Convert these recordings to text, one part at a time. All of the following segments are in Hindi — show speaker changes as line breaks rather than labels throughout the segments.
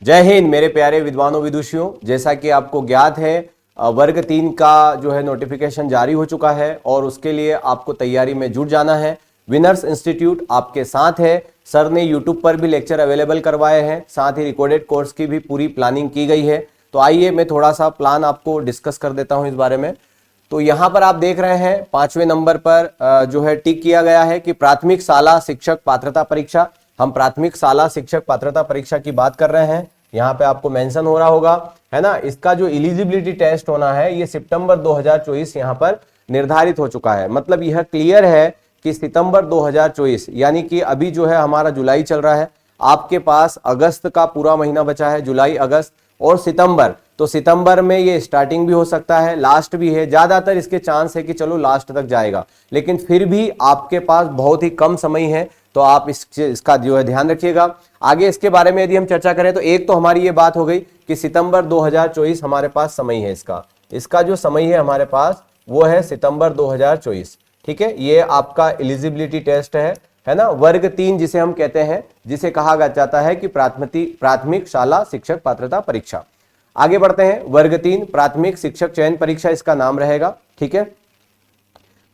जय हिंद मेरे प्यारे विद्वानों विदुषियों। जैसा कि आपको ज्ञात है वर्ग 3 का जो है नोटिफिकेशन जारी हो चुका है और उसके लिए आपको तैयारी में जुट जाना है। विनर्स इंस्टीट्यूट आपके साथ है। सर ने यूट्यूब पर भी लेक्चर अवेलेबल करवाए हैं, साथ ही रिकॉर्डेड कोर्स की भी पूरी प्लानिंग की गई है। तो आइए मैं थोड़ा सा प्लान आपको डिस्कस कर देता हूं इस बारे में। तो यहाँ पर आप देख रहे हैं 5वें नंबर पर जो है टिक किया गया है कि प्राथमिक शाला शिक्षक पात्रता परीक्षा। हम प्राथमिक शाला शिक्षक पात्रता परीक्षा की बात कर रहे हैं। यहाँ पे आपको मेंशन हो रहा होगा, है ना। इसका जो एलिजिबिलिटी टेस्ट होना है ये सितंबर 2024 यहाँ पर निर्धारित हो चुका है। मतलब यह क्लियर है कि सितंबर 2024 यानी कि अभी जो है हमारा जुलाई चल रहा है, आपके पास अगस्त का पूरा महीना बचा है, जुलाई अगस्त और सितंबर। तो सितंबर में ये स्टार्टिंग भी हो सकता है, लास्ट भी है। ज्यादातर इसके चांस है कि चलो लास्ट तक जाएगा, लेकिन फिर भी आपके पास बहुत ही कम समय है, तो आप इसका जो है ध्यान रखिएगा। आगे इसके बारे में यदि हम चर्चा करें तो एक तो हमारी ये बात हो गई कि सितंबर 2024 हमारे पास समय है। इसका जो समय है हमारे पास वो है सितंबर 2024। ठीक है, ये आपका एलिजिबिलिटी टेस्ट है ना। वर्ग 3 जिसे हम कहते हैं, जिसे कहा जाता है कि प्राथमिक शाला शिक्षक पात्रता परीक्षा। आगे बढ़ते हैं। वर्ग 3 प्राथमिक शिक्षक चयन परीक्षा इसका नाम रहेगा। ठीक है,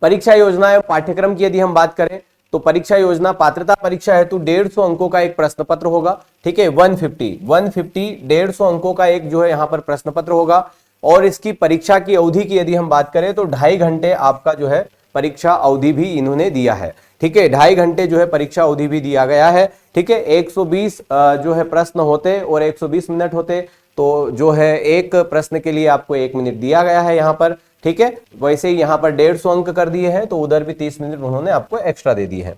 परीक्षा योजना एवं पाठ्यक्रम की यदि हम बात करें तो परीक्षा योजना पात्रता परीक्षा हेतु 150 अंकों का एक प्रश्न पत्र होगा। ठीक है, 150 अंकों का एक जो है यहाँ पर प्रश्न पत्र होगा। और इसकी परीक्षा की अवधि की यदि हम बात करें तो 2.5 घंटे आपका जो है परीक्षा अवधि भी इन्होंने दिया है। ठीक है, 2.5 घंटे जो है परीक्षा अवधि भी दिया गया है। ठीक है, 120 जो है प्रश्न होते और 120 मिनट होते, तो जो है एक प्रश्न के लिए आपको 1 मिनट दिया गया है यहाँ पर। ठीक है, वैसे ही यहाँ पर 150 अंक कर दिए हैं, तो उधर भी 30 मिनट उन्होंने आपको एक्स्ट्रा दे दिए हैं।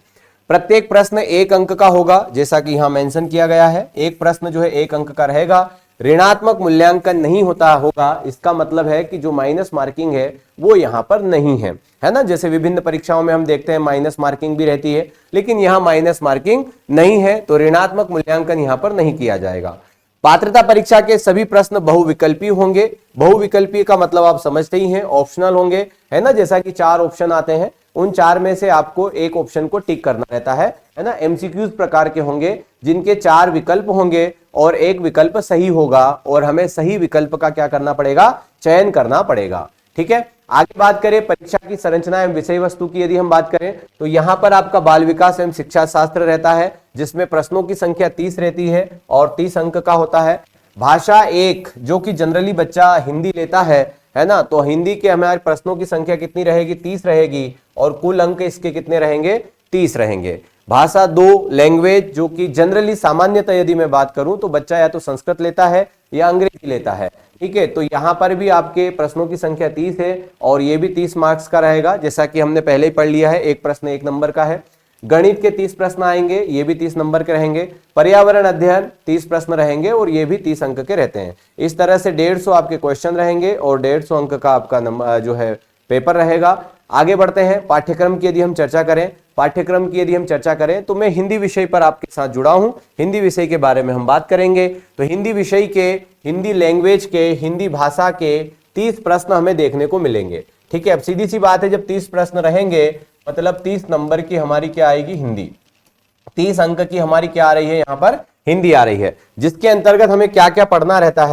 प्रत्येक प्रश्न 1 अंक का होगा, जैसा कि यहाँ मेंशन किया गया है। एक प्रश्न जो है 1 अंक का रहेगा। ऋणात्मक मूल्यांकन नहीं होगा। इसका मतलब है कि जो माइनस मार्किंग है वो यहाँ पर नहीं है ना। जैसे विभिन्न परीक्षाओं में हम देखते हैं माइनस मार्किंग भी रहती है, लेकिन यहाँ माइनस मार्किंग नहीं है, तो ऋणात्मक मूल्यांकन यहाँ पर नहीं किया जाएगा। पात्रता परीक्षा के सभी प्रश्न बहुविकल्पी होंगे। बहुविकल्पी का मतलब आप समझते ही हैं, ऑप्शनल होंगे, है ना। जैसा कि 4 ऑप्शन आते हैं, उन 4 में से आपको एक ऑप्शन को टिक करना रहता है ना। एमसीक्यूज प्रकार के होंगे जिनके 4 विकल्प होंगे और एक विकल्प सही होगा, और हमें सही विकल्प का क्या करना पड़ेगा, चयन करना पड़ेगा। ठीक है, आगे बात करें परीक्षा की संरचना एवं विषय वस्तु की यदि हम बात करें तो यहां पर आपका बाल विकास एवं शिक्षा शास्त्र रहता है, जिसमें प्रश्नों की संख्या 30 रहती है और 30 अंक का होता है। भाषा 1 जो कि जनरली बच्चा हिंदी लेता है ना, तो हिंदी के हमारे प्रश्नों की संख्या कितनी रहेगी, 30 रहेगी, और कुल अंक इसके कितने रहेंगे, 30 रहेंगे। भाषा 2 लैंग्वेज जो कि जनरली सामान्यतः यदि मैं बात करूं तो बच्चा या तो संस्कृत लेता है या अंग्रेजी लेता है। ठीक है, तो यहां पर भी आपके प्रश्नों की संख्या 30 है और ये भी 30 मार्क्स का रहेगा, जैसा कि हमने पहले ही पढ़ लिया है। एक प्रश्न 1 नंबर का है। गणित के 30 प्रश्न आएंगे, ये भी 30 नंबर के रहेंगे। पर्यावरण अध्ययन 30 प्रश्न रहेंगे और ये भी 30 अंक के रहते हैं। इस तरह से 150 आपके क्वेश्चन रहेंगे और 150 अंक का आपका नंबर जो है पेपर रहेगा। आगे बढ़ते हैं। पाठ्यक्रम की यदि हम चर्चा करें तो मैं हिंदी विषय पर आपके साथ जुड़ा हूं। हिंदी विषय के बारे में हम बात करेंगे तो हिंदी विषय के, हिंदी लैंग्वेज के, हिंदी भाषा के 30 प्रश्न हमें देखने को मिलेंगे। ठीक है, अब सीधी सी बात है, जब 30 प्रश्न रहेंगे मतलब 30 नंबर की हमारी क्या आएगी, हिंदी। 30 अंक की हमारी क्या आ रही है, यहाँ पर हिंदी आ रही है, जिसके अंतर्गत हमें क्या क्या पढ़ना रहता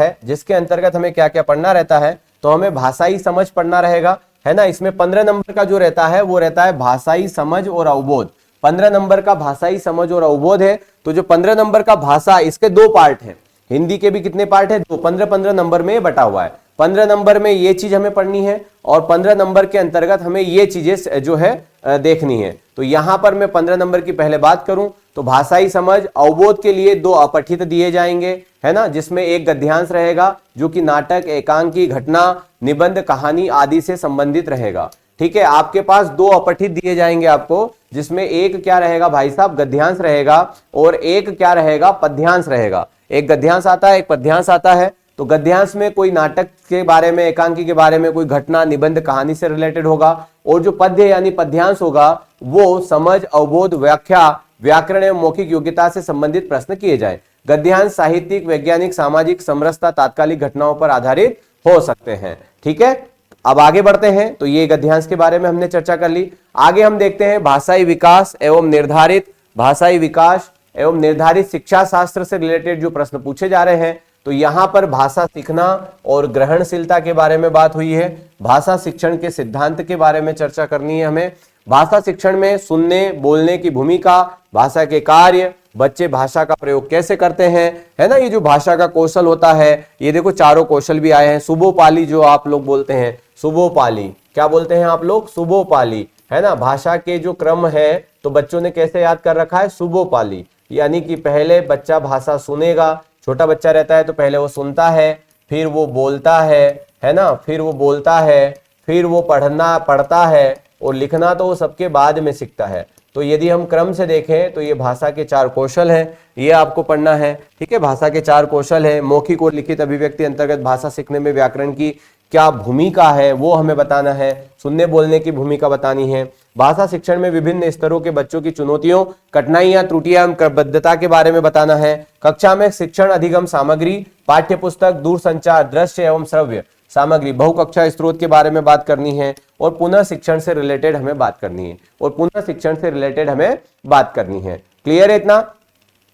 है, तो हमें भाषाई समझ पढ़ना रहेगा, है ना। इसमें 15 नंबर का जो रहता है वो रहता है भाषाई समझ और अवबोध। 15 नंबर का भाषाई समझ और अवबोध है। तो जो 15 नंबर का भाषा, इसके 2 पार्ट हैं। हिंदी के भी कितने पार्ट है, 2। 15 नंबर में बटा हुआ है। 15 नंबर में ये चीज हमें पढ़नी है और 15 नंबर के अंतर्गत हमें ये चीजें जो है देखनी है। तो यहां पर मैं 15 नंबर की पहले बात करूं तो भाषाई समझ अवबोध के लिए 2 अपठित दिए जाएंगे, है ना, जिसमें एक गद्यांश रहेगा जो कि नाटक, एकांकी, घटना, निबंध, कहानी आदि से संबंधित रहेगा। ठीक है, आपके पास 2 अपठित दिए जाएंगे आपको, जिसमें एक क्या रहेगा भाई साहब, गद्यांश रहेगा, और एक क्या रहेगा, पद्यांश रहेगा। एक गद्यांश आता है, एक पद्यांश आता है। तो गद्यांश में कोई नाटक के बारे में, एकांकी के बारे में, कोई घटना, निबंध, कहानी से रिलेटेड होगा, और जो पद्य यानी पद्यांश होगा वो समझ, अवबोध, व्याख्या, व्याकरण एवं मौखिक योग्यता से संबंधित प्रश्न किए जाए। गद्यांश साहित्यिक, वैज्ञानिक, सामाजिक, समरसता, तात्कालिक घटनाओं पर आधारित हो सकते हैं। ठीक है, अब आगे बढ़ते हैं। तो ये गद्यांश के बारे में हमने चर्चा कर ली। आगे हम देखते हैं भाषाई विकास एवं निर्धारित भाषाई विकास एवं निर्धारित शिक्षा शास्त्र से रिलेटेड जो प्रश्न पूछे जा रहे हैं, तो यहां पर भाषा सीखना और ग्रहणशीलता के बारे में बात हुई है। भाषा शिक्षण के सिद्धांत के बारे में चर्चा करनी है हमें। भाषा शिक्षण में सुनने बोलने की भूमिका, भाषा के कार्य, बच्चे भाषा का प्रयोग कैसे करते हैं, है ना। ये जो भाषा का कौशल होता है, ये देखो चारों कौशल भी आए हैं। सुबोपाली जो आप लोग बोलते हैं, सुबोपाली क्या बोलते हैं आप लोग, सुबोपाली, है ना। भाषा के जो क्रम है तो बच्चों ने कैसे याद कर रखा है, सुबोपाली, यानी कि पहले बच्चा भाषा सुनेगा, छोटा बच्चा रहता है तो पहले वो सुनता है, फिर वो बोलता है ना, फिर वो बोलता है, फिर वो पढ़ता है, और लिखना तो वो सबके बाद में सीखता है। तो यदि हम क्रम से देखें तो ये भाषा के 4 कौशल हैं, ये आपको पढ़ना है, ठीक है। भाषा के 4 कौशल है। मौखिक और लिखित अभिव्यक्ति अंतर्गत भाषा सीखने में व्याकरण की क्या भूमिका है वो हमें बताना है। सुनने बोलने की भूमिका बतानी है। भाषा शिक्षण में विभिन्न स्तरों के बच्चों की चुनौतियों, कठिनाइयां, त्रुटियां एवं क्रमबद्धता के बारे में बताना है। कक्षा में शिक्षण अधिगम सामग्री, पाठ्य पुस्तक, दूरसंचार, दृश्य एवं श्रव्य सामग्री, बहुकक्षा स्रोत के बारे में बात करनी है, और पुनः शिक्षण से रिलेटेड हमें बात करनी है, और पुनः शिक्षण से रिलेटेड हमें बात करनी है। क्लियर है इतना?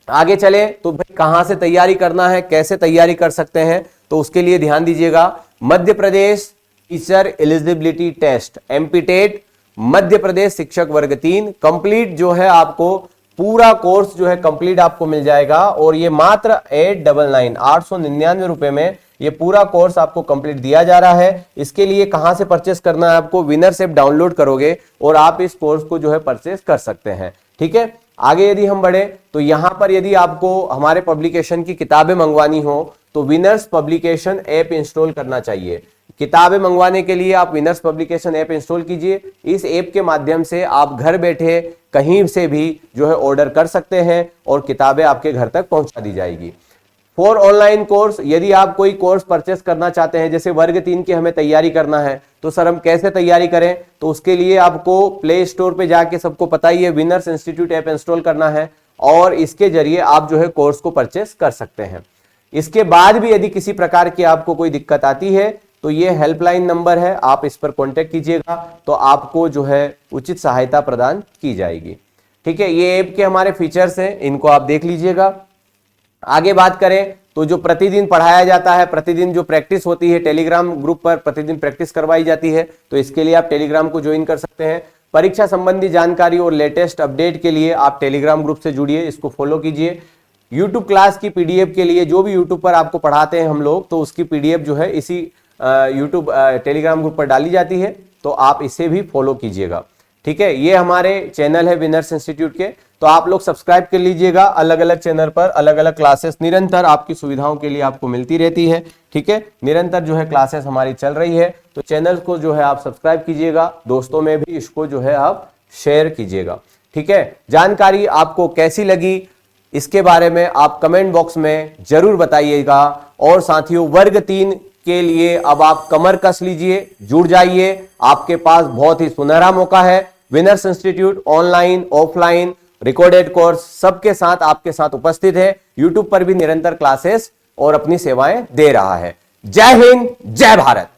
आगे चले तो भाई कहां से तैयारी करना है, कैसे तैयारी कर सकते हैं, तो उसके लिए ध्यान दीजिएगा। Madhya Pradesh teacher eligibility test, MPTET, Madhya Pradesh शिक्षक वर्ग 3 कंप्लीट जो है, आपको पूरा कोर्स जो है कंप्लीट आपको मिल जाएगा, और ये मात्र 899 रुपए में ये पूरा कोर्स आपको कंप्लीट दिया जा रहा है। इसके लिए कहां से परचेस करना है आपको, विनर्स ऐप डाउनलोड करोगे और आप इस कोर्स को जो है परचेस कर सकते हैं, ठीक है। आगे यदि हम बढ़े तो यहां पर यदि आपको हमारे पब्लिकेशन की किताबें मंगवानी हो तो विनर्स पब्लिकेशन ऐप इंस्टॉल करना चाहिए। किताबें मंगवाने के लिए आप विनर्स पब्लिकेशन ऐप इंस्टॉल कीजिए। इस ऐप के माध्यम से आप घर बैठे कहीं से भी जो है ऑर्डर कर सकते हैं और किताबें आपके घर तक पहुंचा दी जाएगी। फॉर ऑनलाइन कोर्स, यदि आप कोई कोर्स परचेस करना चाहते हैं, जैसे वर्ग 3 की हमें तैयारी करना है, तो सर हम कैसे तैयारी करें, तो उसके लिए आपको प्ले स्टोर पे जाके, सबको पता ही है, विनर्स इंस्टीट्यूट ऐप इंस्टॉल करना है और इसके जरिए आप जो है कोर्स को परचेस कर सकते हैं। इसके बाद भी यदि किसी प्रकार की आपको कोई दिक्कत आती है तो ये हेल्पलाइन नंबर है, आप इस पर कॉन्टेक्ट कीजिएगा तो आपको जो है उचित सहायता प्रदान की जाएगी, ठीक है। ये ऐप के हमारे फीचर्स हैं, इनको आप देख लीजिएगा। आगे बात करें तो जो प्रतिदिन पढ़ाया जाता है, प्रतिदिन जो प्रैक्टिस होती है, टेलीग्राम ग्रुप पर प्रतिदिन प्रैक्टिस करवाई जाती है, तो इसके लिए आप टेलीग्राम को ज्वाइन कर सकते हैं। परीक्षा संबंधी जानकारी और लेटेस्ट अपडेट के लिए आप टेलीग्राम ग्रुप से जुड़िए, इसको फॉलो कीजिए। यूट्यूब क्लास की पीडीएफ के लिए, जो भी यूट्यूब पर आपको पढ़ाते हैं हम लोग, तो उसकी पीडीएफ जो है इसी यूट्यूब टेलीग्राम ग्रुप पर डाली जाती है, तो आप इसे भी फॉलो कीजिएगा, ठीक है। ये हमारे चैनल है विनर्स इंस्टीट्यूट के, तो आप लोग सब्सक्राइब कर लीजिएगा। अलग अलग चैनल पर अलग अलग क्लासेस निरंतर आपकी सुविधाओं के लिए आपको मिलती रहती है, ठीक है। निरंतर जो है क्लासेस हमारी चल रही है, तो चैनल को जो है आप सब्सक्राइब कीजिएगा, दोस्तों में भी इसको जो है आप शेयर कीजिएगा, ठीक है। जानकारी आपको कैसी लगी इसके बारे में आप कमेंट बॉक्स में जरूर बताइएगा। और साथियों, वर्ग 3 के लिए अब आप कमर कस लीजिए, जुड़ जाइए, आपके पास बहुत ही सुनहरा मौका है। Winners institute online offline recorded course सबके साथ आपके साथ उपस्थित है, यूट्यूब पर भी निरंतर क्लासेस और अपनी सेवाएं दे रहा है। जय हिंद, जय भारत।